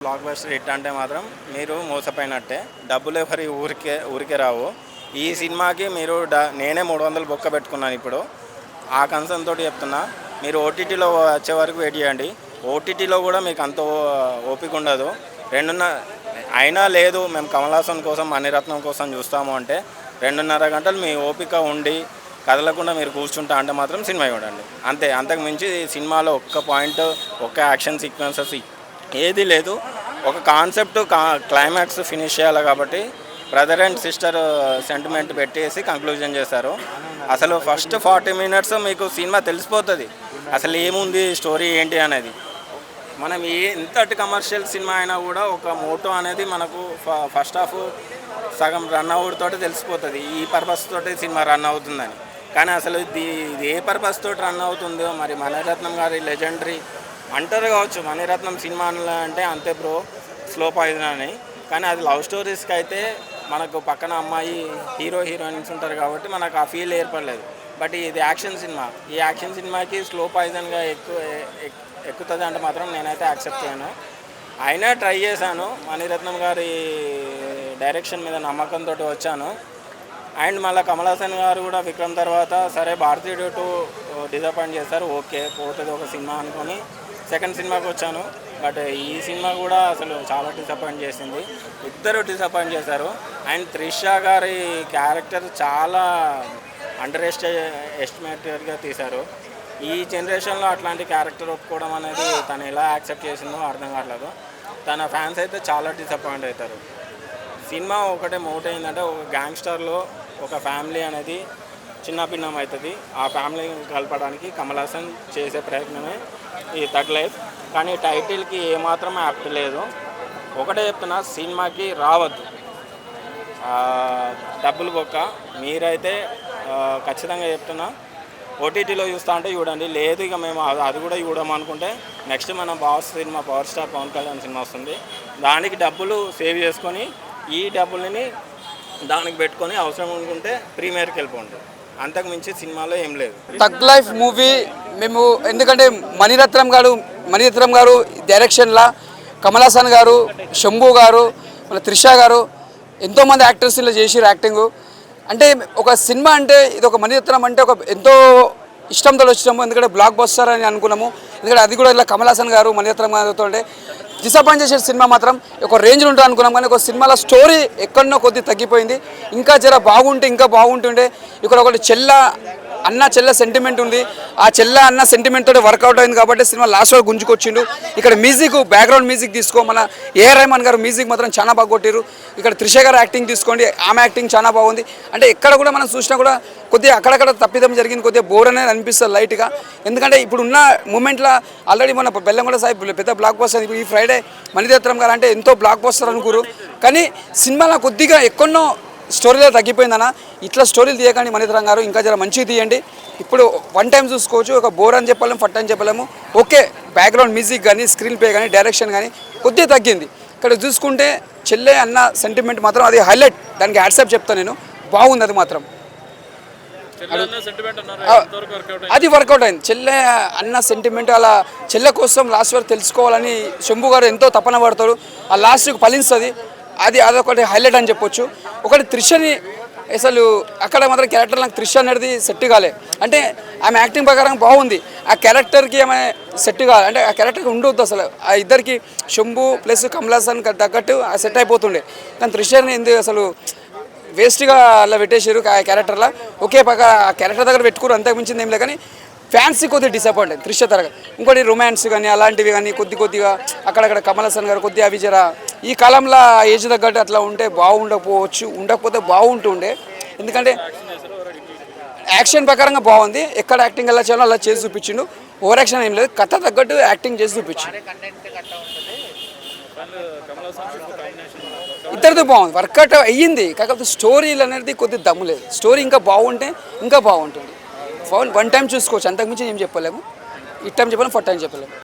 Block buster hit అంటే మాత్రం మీరు మోసపోయినట్టే. డబ్బులు ఎవరి ఊరికే రావు. ఈ సినిమాకి మీరు నేనే 300 బొక్క పెట్టుకున్నాను ఇప్పుడు. ఆ కన్సర్న్ తోటి చెప్తున్నా, మీరు ఓటీటీలో వచ్చే వరకు వెయిట్ చేయండి. ఓటీటీలో కూడా మీకు అంత ఓపిక ఉండదు. అయినా లేదు మేము కమల్ హాసన్ కోసం మణిరత్నం కోసం చూస్తాము అంటే 2.5 గంటలు మీ ఓపిక ఉండి కదలకుండా మీరు కూర్చుంటా అంటే మాత్రం సినిమా చూడండి అంతే. అంతకు మించి సినిమాలో ఒక్క పాయింట్, ఒక్క యాక్షన్ సీక్వెన్సెస్ ఏది లేదు. ఒక కాన్సెప్ట్ క్లైమాక్స్ ఫినిష్ చేయాలి కాబట్టి బ్రదర్ అండ్ సిస్టర్ సెంటిమెంట్ పెట్టేసి కంక్లూజన్ చేశారు. అసలు ఫస్ట్ 40 మినిట్స్ మీకు సినిమా తెలిసిపోతుంది అసలు ఏముంది స్టోరీ ఏంటి అనేది. మనం ఎంతటి కమర్షియల్ సినిమా అయినా కూడా ఒక మోటో అనేది మనకు ఫస్ట్ హాఫ్ సగం రన్ అవుట్ తోటి తెలిసిపోతుంది ఈ పర్పస్ తోటి సినిమా రన్ అవుతుందని. కానీ అసలు ఇది ఏ పర్పస్ తోటి రన్ అవుతుందో మరి మణిరత్నం గారి లెజెండరీ అంటారు కావచ్చు. మణిరత్నం సినిమా అంటే అంతే బ్రో స్లో పాయిజన్ అని. కానీ అది లవ్ స్టోరీస్కి అయితే మనకు పక్కన అమ్మాయి హీరోయిన్స్ ఉంటారు కాబట్టి మనకు ఆ ఫీల్ ఏర్పడలేదు. బట్ ఇది యాక్షన్ సినిమా. ఈ యాక్షన్ సినిమాకి స్లో పాయిజన్గా ఎక్కుతుంది అంటే మాత్రం నేనైతే యాక్సెప్ట్ చేయను. అయినా ట్రై చేశాను. మణిరత్నం గారి డైరెక్షన్ మీద నమ్మకంతో వచ్చాను. అండ్ మళ్ళీ కమల్ హాసన్ గారు కూడా విక్రమ్ తర్వాత సరే భారతీయుడు 2 డిసప్పాయింట్ చేశారు. ఓకే పోతుంది ఒక సినిమా అనుకొని సెకండ్ సినిమాకి వచ్చాను. బట్ ఈ సినిమా కూడా అసలు చాలా డిసప్పాయింట్ చేసింది. ఇద్దరు డిసప్పాయింట్ చేశారు. అండ్ త్రిషా గారి క్యారెక్టర్ చాలా ఎస్టిమేటెడ్గా తీశారు. ఈ జనరేషన్లో అట్లాంటి క్యారెక్టర్ ఒప్పుకోవడం అనేది తను ఎలా యాక్సెప్ట్ చేసిందో అర్థం కావట్లేదు. తన ఫ్యాన్స్ అయితే చాలా డిసప్పాయింట్ అవుతారు. సినిమా ఒకటే మోట్ అయిందంటే ఒక గ్యాంగ్స్టర్లో ఒక ఫ్యామిలీ అనేది చిన్న భిన్నం అవుతుంది. ఆ ఫ్యామిలీని కలపడానికి కమల్ హాసన్ చేసే ప్రయత్నమే ఈ థర్డ్ లైఫ్. కానీ టైటిల్కి ఏమాత్రం యాప్ట్ లేదు. ఒకటే చెప్తున్నా, సినిమాకి రావద్దు, డబ్బులు బొక్క. మీరైతే ఖచ్చితంగా చెప్తున్నా ఓటీటీలో చూస్తా అంటే చూడండి. లేదు ఇక మేము అది కూడా చూడమనుకుంటే నెక్స్ట్ మన boss cinema power star Pawan Kalyan cinema వస్తుంది. దానికి డబ్బులు సేవ్ చేసుకొని ఈ డబ్బులని దానికి పెట్టుకొని అవసరం అనుకుంటే ప్రీమియర్కి వెళ్ళిపోండి. అంతకు మించి సినిమాలో ఏం లేదు. థగ్ లైఫ్ మూవీ మేము ఎందుకంటే మణిరత్నం గారు డైరెక్షన్లా కమల్ హాసన్ గారు, శంభు గారు, మన త్రిషా గారు ఎంతోమంది యాక్టర్స్ ఇలా చేసిరు యాక్టింగ్. అంటే ఒక సినిమా అంటే ఇది ఒక మణిరత్నం అంటే ఒక ఎంతో ఇష్టంతో వచ్చినాము. ఎందుకంటే బ్లాక్ బస్టర్ అని అనుకున్నాము. ఎందుకంటే అది కూడా ఇలా కమల్ హాసన్ గారు మణిరత్నం గారితో అంటే డిసప్పాయింట్ చేసే సినిమా మాత్రం ఒక రేంజ్లో ఉంటుంది అనుకున్నాం. కానీ ఒక సినిమాలో స్టోరీ ఎక్కడనో కొద్దిగా తగ్గిపోయింది. ఇంకా జర బాగుంటుండే. ఇక్కడ ఒకటి అన్న చెల్ల సెంటిమెంట్ ఉంది. ఆ చెల్ల అన్న సెంటిమెంట్ తోటి వర్కౌట్ అయింది కాబట్టి సినిమా లాస్ట్ వరకు గుంజుకొచ్చిండు. ఇక్కడ మ్యూజిక్ బ్యాక్గ్రౌండ్ మ్యూజిక్ తీసుకో, మన ఏఆర్ రెహమాన్ గారు మ్యూజిక్ మాత్రం చాలా బాగా కొట్టిరు. ఇక్కడ త్రిష గారు యాక్టింగ్ తీసుకోండి, ఆమె యాక్టింగ్ చాలా బాగుంది. అంటే ఎక్కడ కూడా మనం చూసినా కూడా కొద్దిగా అక్కడక్కడ తప్పిదం జరిగింది, కొద్దిగా బోర్ అనేది అనిపిస్తుంది లైట్గా. ఎందుకంటే ఇప్పుడున్న మూమెంట్లో ఆల్రెడీ మన బెల్లంకొండ సాహిబ్ పెద్ద బ్లాక్ బస్టర్, ఈ ఫ్రైడే మణిరత్నం గారు అంటే ఎంతో బ్లాక్ బస్టర్ అనుకోరు. కానీ సినిమాలో కొద్దిగా ఎక్కడనో స్టోరీలో తగ్గిపోయిందన్న. ఇట్లా స్టోరీలు తీయకండి మణిరత్నం గారు, ఇంకా జర మంచిగా తీయండి. ఇప్పుడు వన్ టైం చూసుకోవచ్చు. ఒక బోర్ అని చెప్పలేము, ఫట్ అని చెప్పలేము. ఓకే బ్యాక్గ్రౌండ్ మ్యూజిక్ కానీ, స్క్రీన్ ప్లే కానీ, డైరెక్షన్ కానీ కొద్దిగా తగ్గింది. ఇక్కడ చూసుకుంటే చెల్లె అన్న సెంటిమెంట్ మాత్రం అది హైలైట్. దానికి యాడ్సాప్ చెప్తాను నేను, బాగుంది అది మాత్రం. అది వర్కౌట్ అయింది. చెల్లె అన్న సెంటిమెంట్ అలా చెల్లె కోసం లాస్ట్ వరకు తెలుసుకోవాలని శంభు గారు ఎంతో తపన పడతారు. ఆ లాస్ట్కి ఫలిస్తుంది. అదొకటి హైలైట్ అని చెప్పొచ్చు. ఒకటి త్రిషని అసలు అక్కడ మాత్రం క్యారెక్టర్ నాకు త్రిష అనేది సెట్ కాలే. అంటే ఆమె యాక్టింగ్ ప్రకారం బాగుంది, ఆ క్యారెక్టర్కి ఆమె సెట్ కాదు. అంటే ఆ క్యారెక్టర్కి ఉండొద్దు అసలు. ఆ ఇద్దరికి శంభు ప్లస్ కమల్ హాసన్ తగ్గట్టు సెట్ అయిపోతుండే. కానీ త్రిషని ఎందుకు అసలు వేస్ట్గా అలా పెట్టేసారు ఆ క్యారెక్టర్లో. ఒకే పక్క ఆ క్యారెక్టర్ దగ్గర పెట్టుకోరు, అంతకు మించింది ఏం లేదు. కానీ ఫ్యాన్సీ కొద్దిగా డిసప్పాయింట్ అయింది త్రిష తరగతి. ఇంకోటి రొమాన్స్ కానీ అలాంటివి కానీ కొద్దిగా అక్కడక్కడ కమల్ హాసన్ గారు కొద్దిగా అవి జర ఈ కాలంలో ఏజ్ తగ్గట్టు అట్లా ఉంటే ఉండకపోతే బాగుంటుండే. ఎందుకంటే యాక్షన్ ప్రకారంగా బాగుంది. ఎక్కడ యాక్టింగ్ ఎలా చేయాలో అలా చేసి చూపించిండు. ఓవర్ యాక్షన్ ఏం లేదు, కథ తగ్గట్టు యాక్టింగ్ చేసి చూపించిండు. ఇద్దరితో బాగుంది, వర్కౌట్ అయ్యింది. కాకపోతే స్టోరీలు అనేది కొద్దిగా దమ్ము లేదు. స్టోరీ ఇంకా బాగుంటే ఇంకా బాగుంటుంది. వన్ టైం చూసుకోవచ్చు, అంతకుమించి ఏం చెప్పలేము. ఇట్ టైం చెప్పలేము, ఫట్ టైం చెప్పలేము.